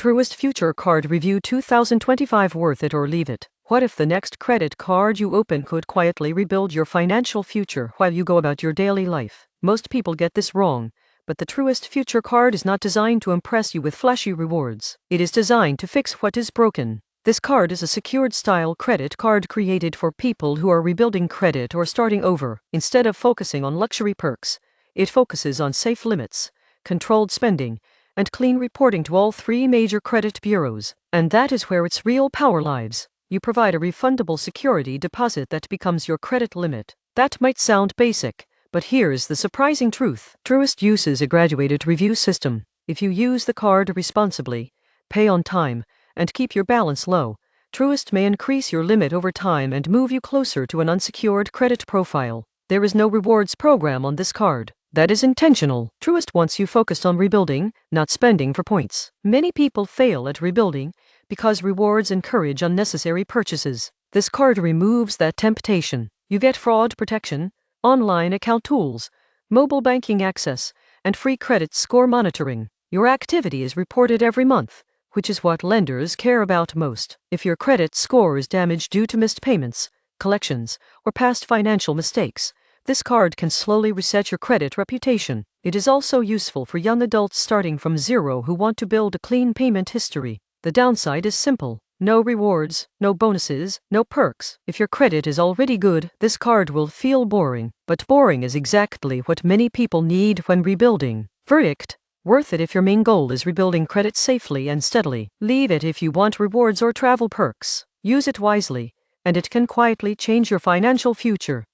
Truist Future Card Review 2025 worth it or leave it? What if the next credit card you open could quietly rebuild your financial future while you go about your daily life? Most people get this wrong, but the Truist Future Card is not designed to impress you with flashy rewards. It is designed to fix what is broken. This card is a secured style credit card created for people who are rebuilding credit or starting over. Instead of focusing on luxury perks, it focuses on safe limits, controlled spending, and clean reporting to all three major credit bureaus. And that is where its real power lies. You provide a refundable security deposit that becomes your credit limit. That might sound basic, but here's the surprising truth. Truist uses a graduated review system. If you use the card responsibly, pay on time, and keep your balance low, Truist may increase your limit over time and move you closer to an unsecured credit profile. There is no rewards program on this card. That is intentional. Truist wants you focused on rebuilding, not spending for points. Many people fail at rebuilding because rewards encourage unnecessary purchases. This card removes that temptation. You get fraud protection, online account tools, mobile banking access, and free credit score monitoring. Your activity is reported every month, which is what lenders care about most. If your credit score is damaged due to missed payments, collections, or past financial mistakes, this card can slowly reset your credit reputation. It is also useful for young adults starting from zero who want to build a clean payment history. The downside is simple. No rewards, no bonuses, no perks. If your credit is already good, this card will feel boring. But boring is exactly what many people need when rebuilding. Verdict: worth it if your main goal is rebuilding credit safely and steadily. Leave it if you want rewards or travel perks. Use it wisely, and it can quietly change your financial future.